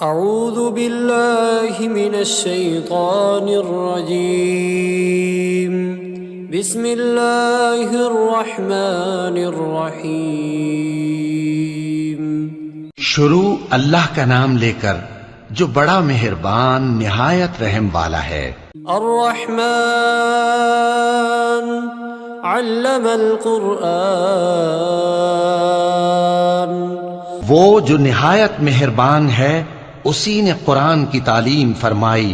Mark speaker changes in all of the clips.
Speaker 1: اعوذ باللہ من الشیطان الرجیم بسم اللہ الرحمن الرحیم۔
Speaker 2: شروع اللہ کا نام لے کر جو بڑا مہربان نہایت رحم والا ہے۔
Speaker 1: الرحمن علم القرآن،
Speaker 2: وہ جو نہایت مہربان ہے اسی نے قرآن کی تعلیم فرمائی۔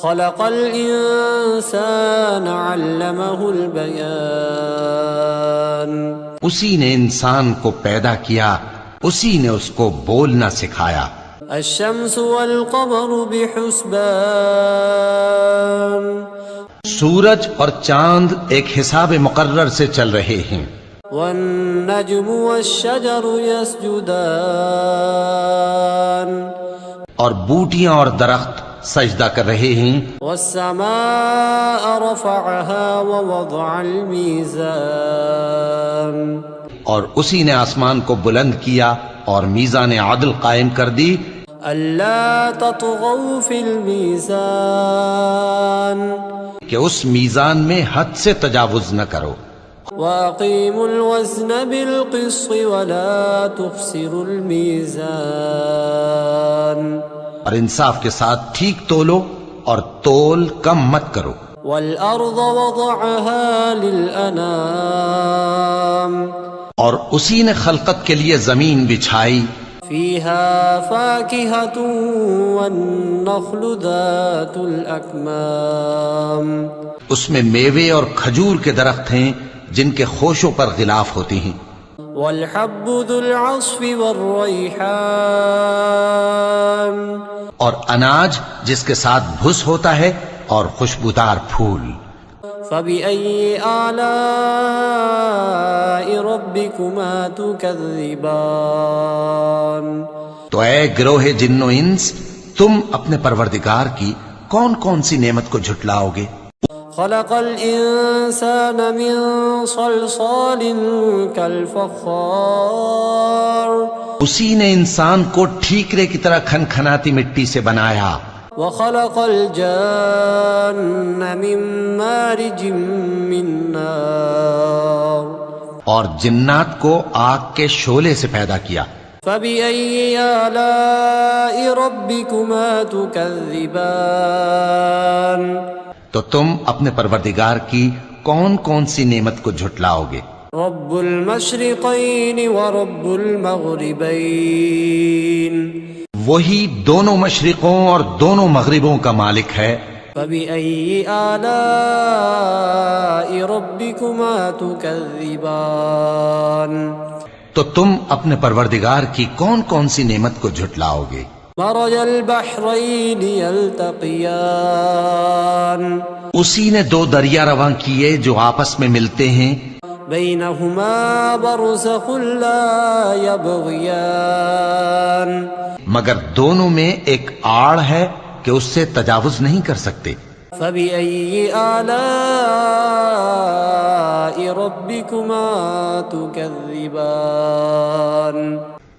Speaker 1: خلق الانسان علمہ البیان،
Speaker 2: اسی نے انسان کو پیدا کیا، اسی نے اس کو بولنا سکھایا۔
Speaker 1: الشمس والقمر بحسبان،
Speaker 2: سورج اور چاند ایک حساب مقرر سے چل رہے ہیں۔
Speaker 1: والنجم والشجر يسجدان،
Speaker 2: اور بوٹیاں اور درخت سجدہ کر رہے ہیں۔
Speaker 1: والسماء رفعها ووضع الميزان،
Speaker 2: اور اسی نے آسمان کو بلند کیا اور میزان عدل قائم کر دی۔
Speaker 1: ألا تطغوا في الميزان،
Speaker 2: کہ اس میزان میں حد سے تجاوز نہ کرو۔
Speaker 1: وأقيموا الوزن بالقسط ولا تخسروا الميزان،
Speaker 2: اور انصاف کے ساتھ ٹھیک تولو اور تول کم مت کرو۔
Speaker 1: والأرض وضعها للأنام،
Speaker 2: اور اسی نے خلقت کے لیے زمین بچھائی۔
Speaker 1: فيها فاكهة والنخل ذات الأكمام،
Speaker 2: اس میں میوے اور کھجور کے درخت ہیں جن کے خوشوں پر غلاف ہوتی ہیں۔
Speaker 1: والحب ذو العصف والريحان،
Speaker 2: اور اناج جس کے ساتھ بھس ہوتا ہے اور خوشبودار پھول۔
Speaker 1: فبأي آلاء ربكما تكذبان،
Speaker 2: تو اے گروہ جن و انس، تم اپنے پروردگار کی کون کون سی نعمت کو جھٹلاؤ گے؟
Speaker 1: خلق الإنسان من صلصال كالفخار،
Speaker 2: اسی نے انسان کو ٹھیکرے کی طرح کھنکھناتی مٹی سے بنایا۔
Speaker 1: وخلق الجان من مارج من نار،
Speaker 2: اور جنات کو آگ کے شعلے سے پیدا کیا۔
Speaker 1: فبأي آلاء ربكما تكذبان،
Speaker 2: تو تم اپنے پروردگار کی کون کون سی نعمت کو جھٹلاؤ گے؟
Speaker 1: رب المشرقین ورب المغربین،
Speaker 2: وہی دونوں مشرقوں اور دونوں مغربوں کا مالک ہے۔
Speaker 1: فبأي آلاء ربكما تكذبان،
Speaker 2: تو تم اپنے پروردگار کی کون کون سی نعمت کو جھٹلاؤ گے؟
Speaker 1: مرج البحرین یلتقیان،
Speaker 2: اسی نے دو دریا رواں کیے جو آپس میں ملتے ہیں۔
Speaker 1: بینہما برزخ لا یبغیان،
Speaker 2: مگر دونوں میں ایک آڑ ہے کہ اس سے تجاوز نہیں کر سکتے۔
Speaker 1: فبأي آلاء ربكما تكذبان،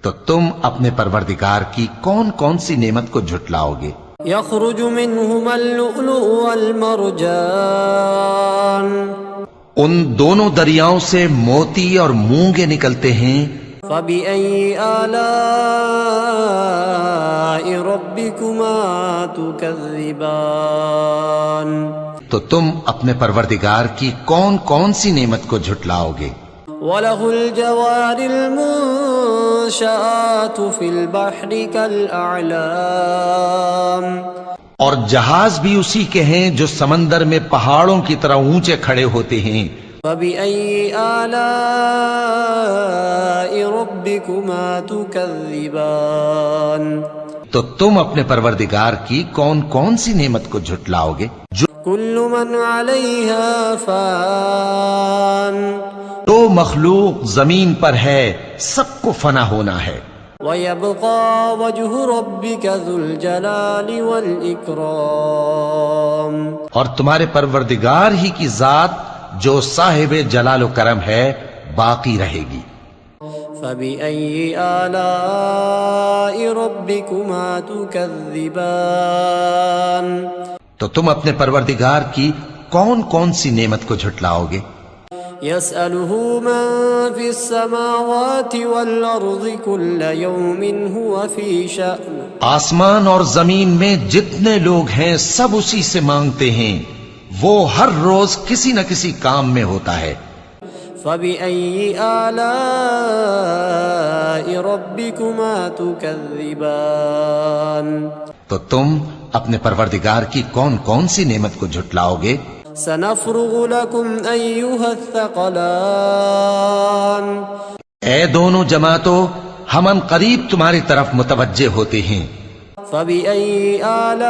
Speaker 2: تو تم اپنے پروردگار کی کون کون سی نعمت کو جھٹلاؤ گے؟
Speaker 1: يخرج منهما اللؤلؤ والمرجان،
Speaker 2: ان دونوں دریاؤں سے موتی اور مونگے نکلتے ہیں۔
Speaker 1: فبأي آلاء ربكما تكذبان،
Speaker 2: تو تم اپنے پروردگار کی کون کون سی نعمت کو جھٹلاؤ گے؟
Speaker 1: وله الجوار المنشآت في البحر كالأعلام،
Speaker 2: اور جہاز بھی اسی کے ہیں جو سمندر میں پہاڑوں کی طرح اونچے کھڑے ہوتے ہیں۔
Speaker 1: فبأي آلاء ربكما تكذبان،
Speaker 2: تو تم اپنے پروردگار کی کون کون سی نعمت کو جھٹلاؤ گے؟ جو
Speaker 1: كل من عليها فان،
Speaker 2: تو مخلوق زمین پر ہے سب کو فنا ہونا ہے۔
Speaker 1: ويبقى وجه ربك ذو الجلال والإكرام،
Speaker 2: اور تمہارے پروردگار ہی کی ذات جو صاحب جلال و کرم ہے باقی رہے گی۔
Speaker 1: فبأي آلاء ربكما تكذبان
Speaker 2: تو تم اپنے پروردگار کی کون کون سی نعمت کو جھٹلاؤ گے؟
Speaker 1: يسأله من في السماوات والأرض كل يوم هو في شأن
Speaker 2: آسمان اور زمین میں جتنے لوگ ہیں سب اسی سے مانگتے ہیں، وہ ہر روز کسی نہ کسی کام میں ہوتا ہے۔
Speaker 1: فبأي آلاء ربكما تكذبان
Speaker 2: تو تم اپنے پروردگار کی کون کون سی نعمت کو جھٹلاؤ گے؟
Speaker 1: سنفرغ لكم أيها الثقلان
Speaker 2: اے دونوں جماعتوں، ہم ان قریب تمہاری طرف متوجہ ہوتے ہیں۔
Speaker 1: فبأي آلاء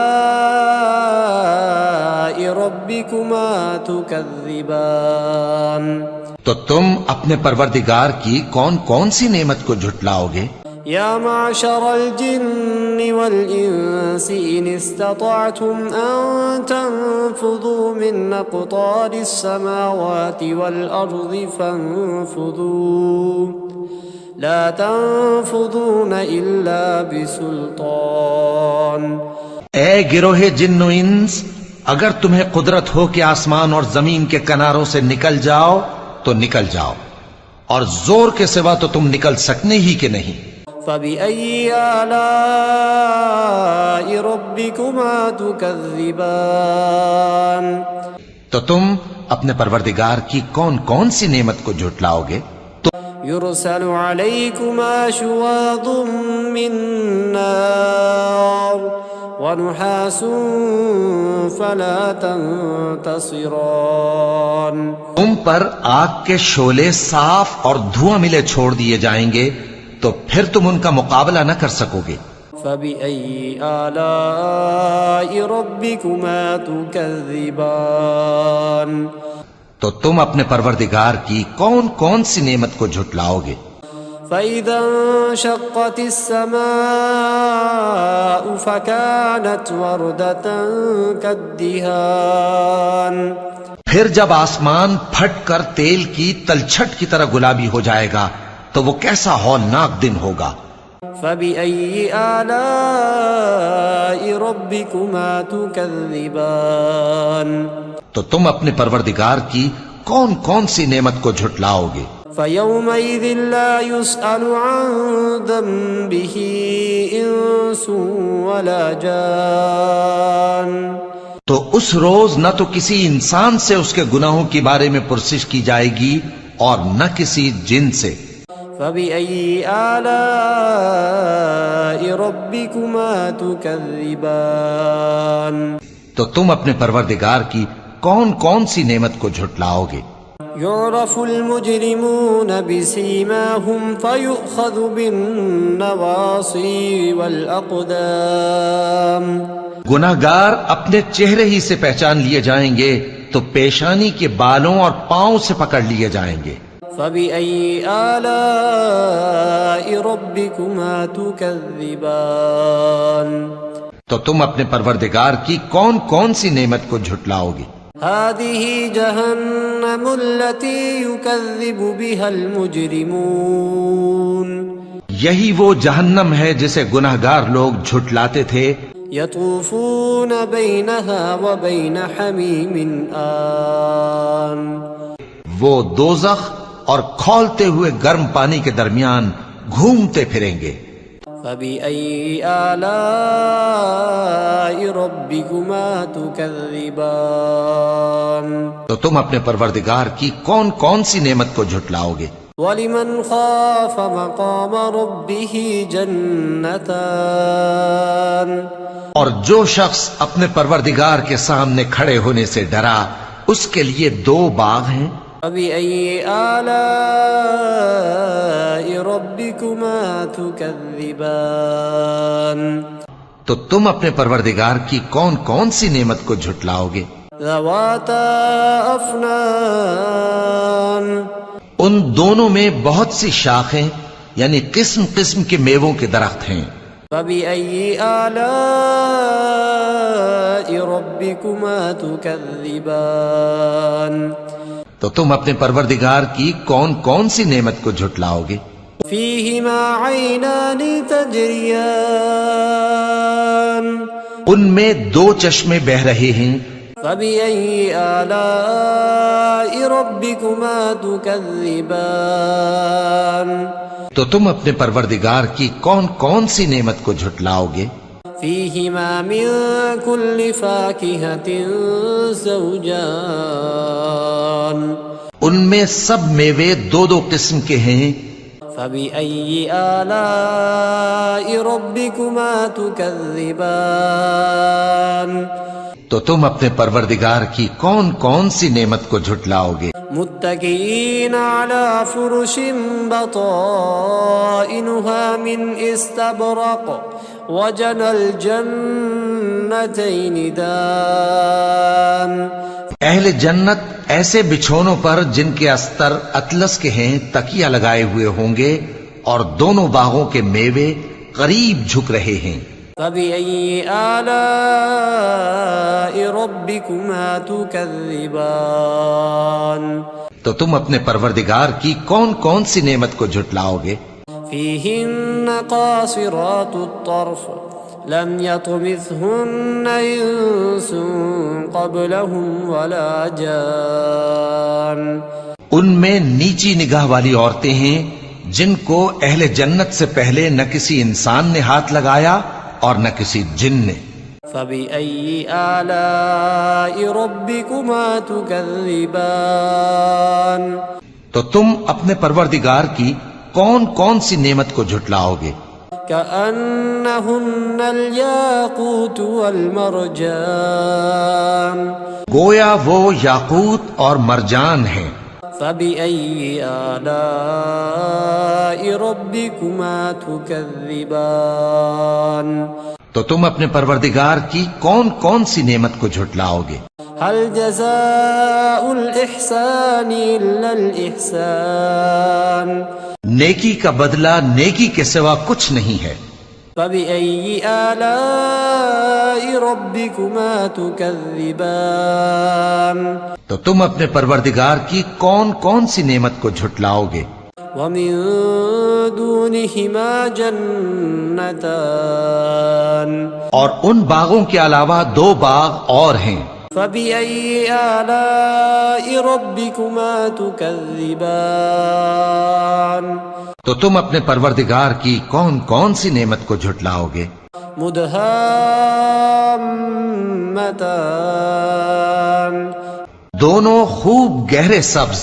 Speaker 1: ربكما تكذبان
Speaker 2: تو تم اپنے پروردگار کی کون کون سی نعمت کو جھٹلاؤ گے؟
Speaker 1: يا معشر الجن والإنس إن استطعتم أن تنفذوا من أقطار السماوات والأرض فانفذوا لا تنفذون إلا بسلطان
Speaker 2: اے گروہ جن و انس، اگر تمہیں قدرت ہو کہ آسمان اور زمین کے کناروں سے نکل جاؤ تو نکل جاؤ، اور زور کے سوا تو تم نکل سکنے ہی کہ نہیں۔
Speaker 1: فبأي آلاء ربكما تكذبان
Speaker 2: تو تم اپنے پروردگار کی کون کون سی نعمت کو جھٹلاؤ گے؟
Speaker 1: يرسل عليكما شواظ من نار ونحاس فلا تنتصران
Speaker 2: تم پر آگ کے شعلے صاف اور دھواں ملے چھوڑ دیے جائیں گے تو پھر تم ان کا مقابلہ نہ کر سکو گے۔
Speaker 1: فبأي آلاء ربكما تكذبان
Speaker 2: تو تم اپنے پروردگار کی کون کون سی نعمت کو جھٹلاؤ گے؟
Speaker 1: فإذا انشقت السماء فكانت وردة كالدهان
Speaker 2: پھر جب آسمان پھٹ کر تیل کی تلچھٹ کی طرح گلابی ہو جائے گا تو وہ کیسا ہولناک دن ہوگا۔
Speaker 1: فبأي آلاء ربكما تكذبان
Speaker 2: تو تم اپنے پروردگار کی کون کون سی نعمت کو جھٹلاؤ گے؟
Speaker 1: فيومئذ لا يسأل عن ذنبه إنس ولا جان
Speaker 2: تو اس روز نہ تو کسی انسان سے اس کے گناہوں کے بارے میں پرسش کی جائے گی اور نہ کسی جن سے۔
Speaker 1: فبأي آلاء ربكما تكذبان
Speaker 2: تو تم اپنے پروردگار کی کون کون سی نعمت کو جھٹلاؤ گے؟
Speaker 1: يعرف المجرمون بسيماهم فيؤخذ بالنواصي والأقدام
Speaker 2: گناہگار اپنے چہرے ہی سے پہچان لیے جائیں گے تو پیشانی کے بالوں اور پاؤں سے پکڑ لیے جائیں گے۔
Speaker 1: فبأي آلاء ربكما تكذبان
Speaker 2: تو تم اپنے پروردگار کی کون کون سی نعمت کو جھٹلاؤ گے؟
Speaker 1: هذه جهنم التي يكذب بها المجرمون
Speaker 2: یہی وہ جہنم ہے جسے گناہگار لوگ جھٹلاتے تھے۔
Speaker 1: يطوفون بينها وبين حميم آن
Speaker 2: وہ دوزخ اور کھولتے ہوئے گرم پانی کے درمیان گھومتے پھریں گے۔
Speaker 1: فبأي آلاء ربكما تكذبان
Speaker 2: تو تم اپنے پروردگار کی کون کون سی نعمت کو جھٹلاؤ گے؟
Speaker 1: ولمن خاف مقام ربه جنتان
Speaker 2: اور جو شخص اپنے پروردگار کے سامنے کھڑے ہونے سے ڈرا اس کے لیے دو باغ ہیں۔
Speaker 1: فبأي آلاء ربكما تكذبان
Speaker 2: تو تم اپنے پروردگار کی کون کون سی نعمت کو جھٹلاؤ گے؟
Speaker 1: ذواتا افنان
Speaker 2: ان دونوں میں بہت سی شاخیں یعنی قسم قسم کے میووں کے درخت ہیں۔
Speaker 1: فبأي آلاء ربكما تكذبان
Speaker 2: تو تم اپنے پروردگار کی کون کون سی نعمت کو جھٹلاؤ گے؟
Speaker 1: فيهما عينان تجريان
Speaker 2: ان میں دو چشمے بہ رہے ہیں.
Speaker 1: فبأي آلاء ربكما تكذبان
Speaker 2: تو تم اپنے پروردگار کی کون کون سی نعمت کو جھٹلاؤ گے؟
Speaker 1: فيهما من كل فاكهة زوجان
Speaker 2: ان میں سب میوے دو دو قسم کے ہیں.
Speaker 1: فبأي آلاء ربكما تكذبان
Speaker 2: تو تم اپنے پروردگار کی کون کون سی نعمت کو جھٹلاؤ گے؟
Speaker 1: متكئين على فرش بطائنها من استبرق وجنى الجنتين دان
Speaker 2: اہل جنت ایسے بچھونوں پر جن کے استر اطلس کے ہیں تکیہ لگائے ہوئے ہوں گے اور دونوں باغوں کے میوے قریب جھک رہے ہیں.
Speaker 1: فبأي آلاء ربكما تكذبان
Speaker 2: تو تم اپنے پروردگار کی کون کون سی نعمت کو جھٹلاؤ گے؟
Speaker 1: فيهن قاصرات الطرف لم يطمثهن انس قبلهم ولا جان
Speaker 2: ان میں نیچی نگاہ والی عورتیں ہیں جن کو اہل جنت سے پہلے نہ کسی انسان نے ہاتھ لگایا اور نہ کسی جن نے.
Speaker 1: فبأي آلاء ربكما تكذبان
Speaker 2: تو تم اپنے پروردگار کی کون کون سی نعمت کو جھٹلاؤ گے؟
Speaker 1: كأنهن الياقوت والمرجان
Speaker 2: گویا وہ یاقوت اور مرجان ہیں.
Speaker 1: فبأي آلاء ربكما تكذبان
Speaker 2: تو تم اپنے پروردگار کی کون کون سی نعمت کو جھٹلاؤ گے؟
Speaker 1: هل جزاء الإحسان إلا الإحسان
Speaker 2: نیکی کا بدلہ نیکی کے سوا کچھ نہیں ہے.
Speaker 1: فبأي آلاء ربكما تكذبان
Speaker 2: تو تم اپنے پروردگار کی کون کون سی نعمت کو جھٹلاؤ گے؟
Speaker 1: ومن دونهما جنتان
Speaker 2: اور ان باغوں کے علاوہ دو باغ اور ہیں.
Speaker 1: فبأي آلاء ربكما تكذبان
Speaker 2: تو تم اپنے پروردگار کی کون کون سی نعمت کو جھٹلاؤ گے؟
Speaker 1: مدهامتان
Speaker 2: دونوں خوب گہرے سبز.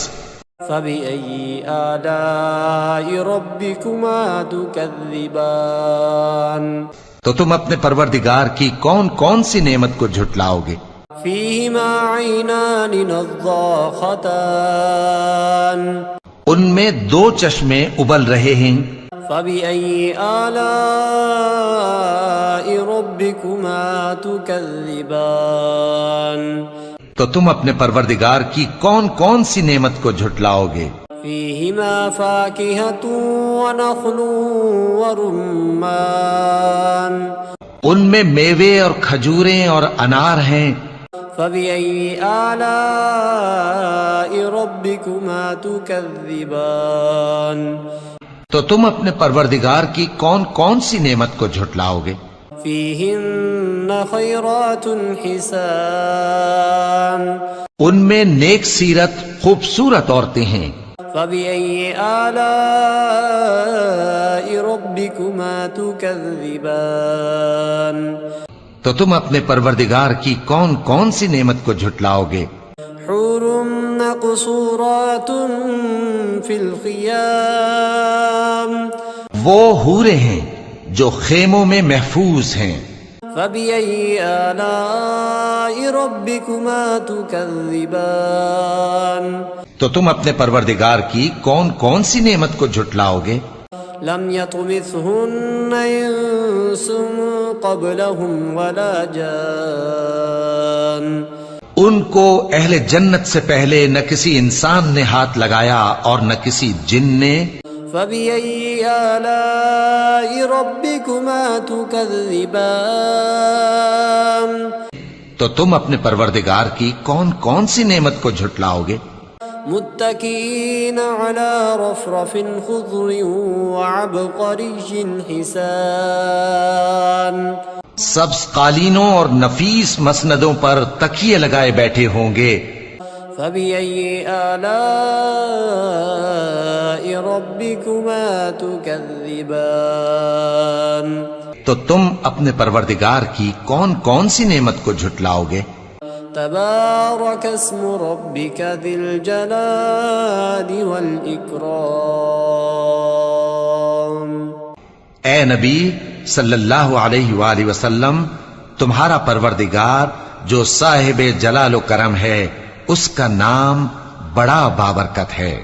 Speaker 1: فبأي آلاء ربكما تكذبان
Speaker 2: تو تم اپنے پروردگار کی کون کون سی نعمت کو جھٹلاؤ گے؟
Speaker 1: فيهما عينان نضاختان
Speaker 2: ان میں دو چشمے ابل رہے ہیں.
Speaker 1: فبأي آلاء ربكما تكذبان
Speaker 2: تو تم اپنے پروردگار کی کون کون سی نعمت کو جھٹلاؤ گے؟
Speaker 1: فيهما فاكهة ونخل ورمان
Speaker 2: ان میں میوے اور کھجوریں اور انار ہیں.
Speaker 1: فبأي آلاء ربكما تكذبان
Speaker 2: تو تم اپنے پروردگار کی کون کون سی نعمت کو جھٹلاؤ گے؟
Speaker 1: فيهن خيرات حسان
Speaker 2: ان میں نیک سیرت خوبصورت عورتیں ہیں.
Speaker 1: فبأي آلاء ربكما تكذبان
Speaker 2: تو تم اپنے پروردگار کی کون کون سی نعمت کو جھٹلاؤ گے؟
Speaker 1: حور مقصورات في الخيام
Speaker 2: وہ حوریں ہیں جو خیموں میں محفوظ ہیں.
Speaker 1: فبأي آلاء ربكما تكذبان
Speaker 2: تو تم اپنے پروردگار کی کون کون سی نعمت کو جھٹلاؤ گے؟
Speaker 1: لم يطمثهن انس قبلهم ولا جان
Speaker 2: ان کو اہل جنت سے پہلے نہ کسی انسان نے ہاتھ لگایا اور نہ کسی جن نے.
Speaker 1: فبأي آلاء ربكما تكذبان
Speaker 2: تو تم اپنے پروردگار کی کون کون سی نعمت کو جھٹلاؤ گے؟
Speaker 1: متكئين على رفرف خضر وعبقري حسان
Speaker 2: سبز قالینوں اور نفیس مسندوں پر تکیے لگائے بیٹھے ہوں گے.
Speaker 1: فبأي آلاء ربكما تكذبان
Speaker 2: تو تم اپنے پروردگار کی کون کون سی نعمت کو جھٹلاؤ گے؟
Speaker 1: تبارك اسم ربك ذي الجلال والإكرام.
Speaker 2: اے نبی صلی اللہ علیہ وآلہ وسلم، تمہارا پروردگار جو صاحب جلال و کرم ہے، اس کا نام بڑا بابرکت ہے.